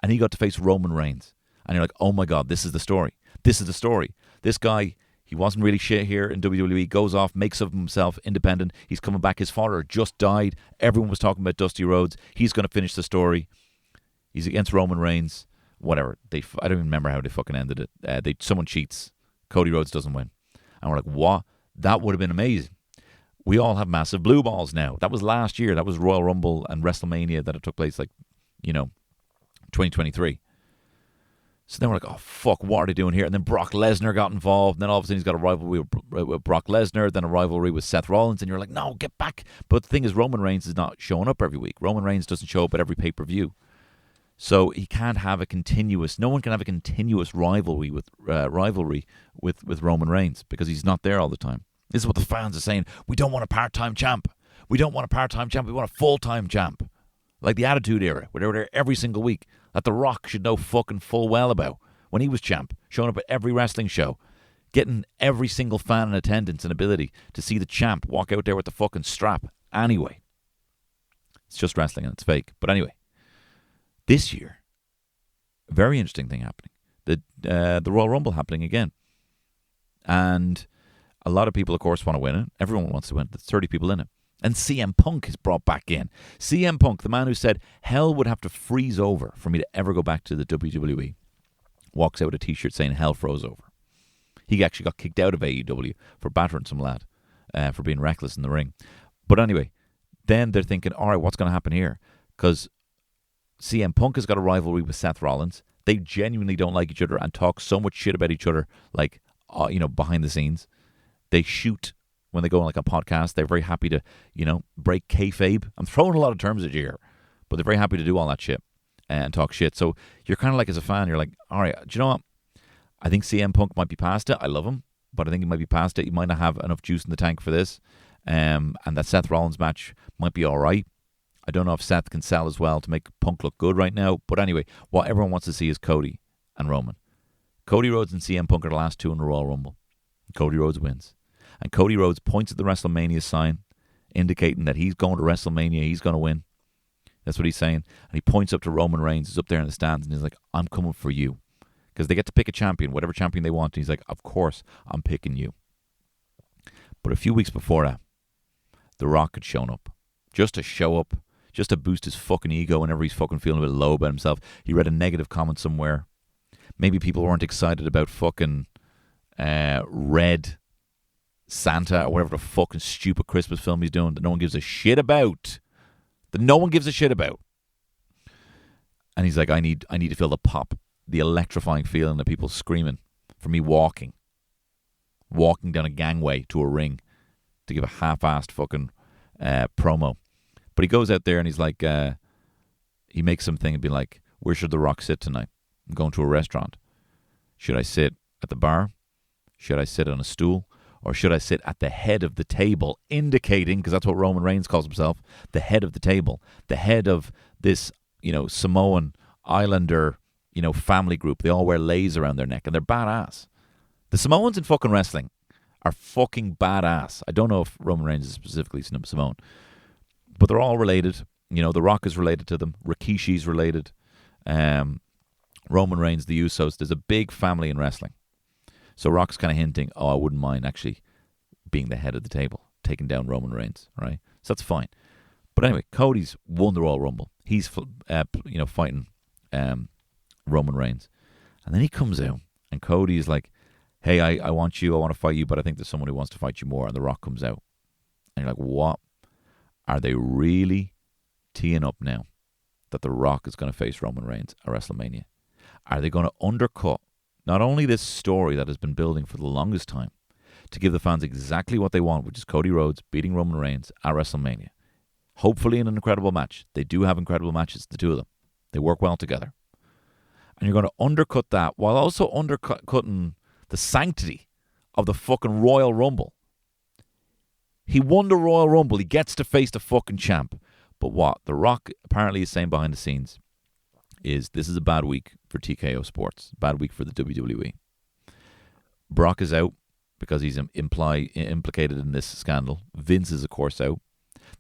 and he got to face Roman Reigns. And you're like, oh my God, this is the story. This is the story. This guy, he wasn't really shit here in WWE, goes off, makes of himself independent. He's coming back. His father just died. Everyone was talking about Dusty Rhodes. He's going to finish the story. He's against Roman Reigns. Whatever. I don't even remember how they fucking ended it. Someone cheats. Cody Rhodes doesn't win. And we're like, what? That would have been amazing. We all have massive blue balls now. That was last year. That was Royal Rumble and WrestleMania that it took place 2023. So then we're like, oh, fuck, what are they doing here? And then Brock Lesnar got involved. And then all of a sudden he's got a rivalry with Brock Lesnar, then a rivalry with Seth Rollins. And you're like, no, get back. But the thing is, Roman Reigns is not showing up every week. Roman Reigns doesn't show up at every pay-per-view. So he can't have no one can have a continuous rivalry with Roman Reigns because he's not there all the time. This is what the fans are saying. We don't want a part-time champ. We don't want a part-time champ. We want a full-time champ. Like the Attitude Era, where they were there every single week, that The Rock should know fucking full well about when he was champ, showing up at every wrestling show, getting every single fan in attendance and ability to see the champ walk out there with the fucking strap. Anyway, it's just wrestling and it's fake. But anyway, this year, a very interesting thing happening. The Royal Rumble happening again. And a lot of people, of course, want to win it. Everyone wants to win it. There's 30 people in it. And CM Punk is brought back in. CM Punk, the man who said, hell would have to freeze over for me to ever go back to the WWE, walks out with a t-shirt saying hell froze over. He actually got kicked out of AEW for battering some lad, for being reckless in the ring. But anyway, then they're thinking, all right, what's going to happen here? Because CM Punk has got a rivalry with Seth Rollins. They genuinely don't like each other and talk so much shit about each other, like, behind the scenes. They shoot when they go on like a podcast. They're very happy to, break kayfabe. I'm throwing a lot of terms at you here, but they're very happy to do all that shit and talk shit. So you're kind of like, as a fan, you're like, all right, do you know what? I think CM Punk might be past it. I love him, but I think he might be past it. He might not have enough juice in the tank for this. And that Seth Rollins match might be all right. I don't know if Seth can sell as well to make Punk look good right now. But anyway, what everyone wants to see is Cody and Roman. Cody Rhodes and CM Punk are the last two in the Royal Rumble. Cody Rhodes wins. And Cody Rhodes points at the WrestleMania sign, indicating that he's going to WrestleMania, he's going to win. That's what he's saying. And he points up to Roman Reigns, who's up there in the stands, and he's like, I'm coming for you. Because they get to pick a champion, whatever champion they want. And he's like, of course, I'm picking you. But a few weeks before that, The Rock had shown up. Just to show up. Just to boost his fucking ego whenever he's fucking feeling a bit low about himself. He read a negative comment somewhere. Maybe people weren't excited about fucking Red Santa or whatever the fucking stupid Christmas film he's doing that no one gives a shit about. And he's like, I need to feel the pop, the electrifying feeling of people screaming for me walking down a gangway to a ring to give a half-assed fucking promo. But he goes out there and he's like, he makes something and be like, where should The Rock sit tonight? I'm going to a restaurant. Should I sit at the bar? Should I sit on a stool? Or should I sit at the head of the table, indicating, because that's what Roman Reigns calls himself, the head of the table, the head of this, Samoan Islander, family group. They all wear leis around their neck, and they're badass. The Samoans in fucking wrestling are fucking badass. I don't know if Roman Reigns is specifically Samoan, but they're all related. The Rock is related to them. Rikishi's related. Roman Reigns, the Usos. There's a big family in wrestling. So Rock's kind of hinting, I wouldn't mind actually being the head of the table, taking down Roman Reigns, right? So that's fine. But anyway, Cody's won the Royal Rumble. He's, fighting Roman Reigns. And then he comes out, and Cody's like, hey, I want you, I want to fight you, but I think there's someone who wants to fight you more. And The Rock comes out. And you're like, what? Are they really teeing up now that The Rock is going to face Roman Reigns at WrestleMania? Are they going to undercut not only this story that has been building for the longest time to give the fans exactly what they want, which is Cody Rhodes beating Roman Reigns at WrestleMania, hopefully in an incredible match. They do have incredible matches, the two of them. They work well together. And you're going to undercut that while also undercutting the sanctity of the fucking Royal Rumble. He won the Royal Rumble. He gets to face the fucking champ. But what The Rock apparently is saying behind the scenes is this is a bad week for TKO Sports. Bad week for the WWE. Brock is out because he's implicated in this scandal. Vince is, of course, out.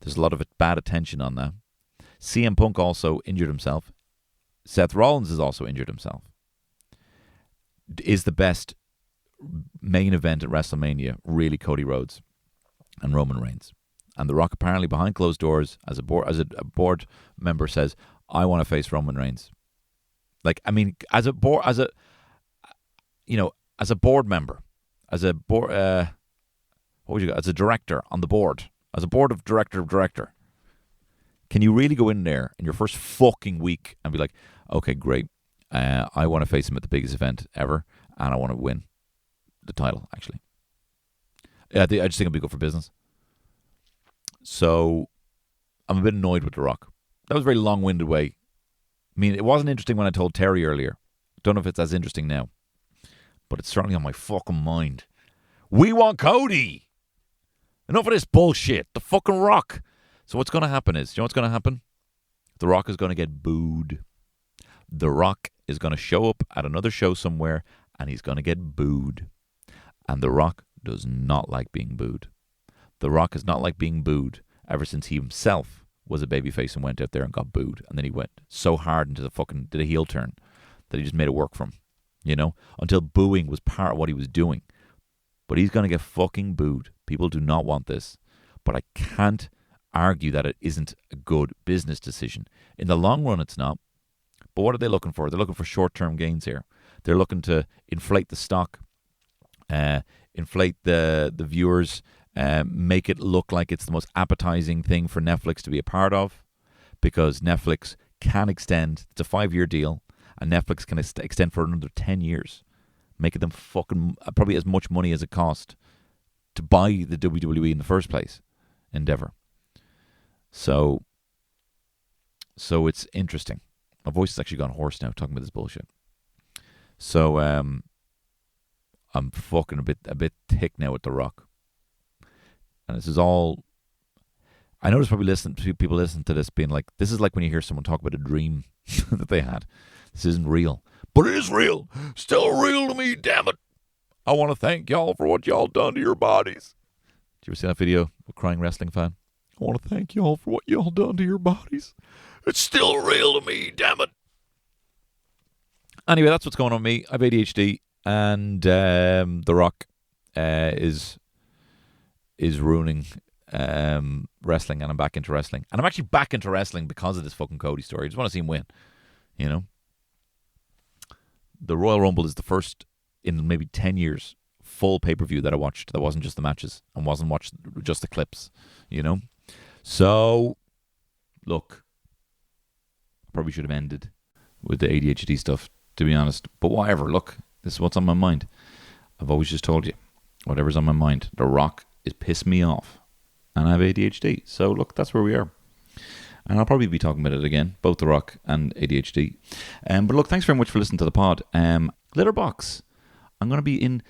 There's a lot of bad attention on that. CM Punk also injured himself. Seth Rollins has also injured himself. Is the best main event at WrestleMania really Cody Rhodes and Roman Reigns? And The Rock apparently behind closed doors, as a board member says, I want to face Roman Reigns. As a board member, as a board, as a director on the board, as a board of director, can you really go in there in your first fucking week and be like, okay, great, I want to face him at the biggest event ever, and I want to win the title, actually. I just think it'll be good for business. So I'm a bit annoyed with The Rock. That was a very long-winded way. I mean, it wasn't interesting when I told Terry earlier. Don't know if it's as interesting now. But it's certainly on my fucking mind. We want Cody! Enough of this bullshit. The fucking Rock. So what's going to happen is, you know what's going to happen? The Rock is going to get booed. The Rock is going to show up at another show somewhere, and he's going to get booed. And The Rock does not like being booed. The Rock has not liked being booed ever since he himself was a babyface and went out there and got booed. And then he went so hard into did a heel turn that he just made it work for him, until booing was part of what he was doing. But he's going to get fucking booed. People do not want this. But I can't argue that it isn't a good business decision. In the long run, it's not. But what are they looking for? They're looking for short-term gains here. They're looking to inflate the stock, inflate the viewers, make it look like it's the most appetizing thing for Netflix to be a part of, because Netflix can extend. It's a 5-year deal, and Netflix can extend for another 10 years, making them fucking probably as much money as it cost to buy the WWE in the first place, Endeavor. So it's interesting. My voice has actually gone hoarse now talking about this bullshit. So I'm fucking a bit thick now with The Rock. And this is all, I know there's probably people listen to this being like, this is like when you hear someone talk about a dream that they had. This isn't real. But it is real. Still real to me, damn it. I want to thank y'all for what y'all done to your bodies. Did you ever see that video of a crying wrestling fan? I want to thank y'all for what y'all done to your bodies. It's still real to me, damn it. Anyway, that's what's going on with me. I have ADHD, and The Rock is ruining wrestling, and I'm back into wrestling. And I'm actually back into wrestling because of this fucking Cody story. I just want to see him win, The Royal Rumble is the first in maybe 10 years full pay-per-view that I watched that wasn't just the matches and wasn't watched just the clips, So, look, I probably should have ended with the ADHD stuff, to be honest. But whatever, look, this is what's on my mind. I've always just told you, whatever's on my mind. The Rock is pissing me off, and I have ADHD. So, look, that's where we are. And I'll probably be talking about it again, both The Rock and ADHD. But look, thanks very much for listening to the pod. Litterbox. I'm going to be in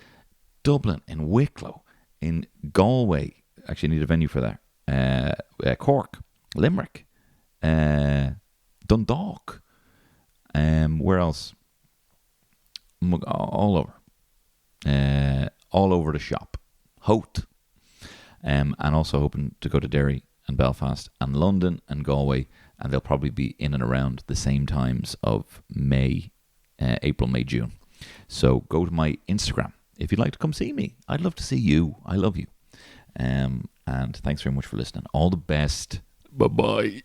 Dublin, in Wicklow, in Galway. Actually, I need a venue for that. Cork, Limerick, Dundalk. Where else? All over the shop. Howth. And also hoping to go to Derry and Belfast and London and Galway, and they'll probably be in and around the same times of April, May, June. So go to my Instagram if you'd like to come see me. I'd love to see you. I love you. And thanks very much for listening. All the best. Bye-bye.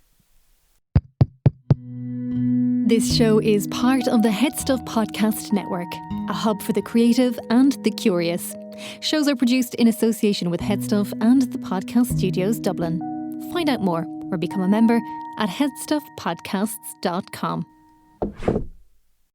This show is part of the Head Stuff Podcast Network, a hub for the creative and the curious. Shows are produced in association with Head Stuff and the Podcast Studios Dublin. Find out more or become a member at headstuffpodcasts.com.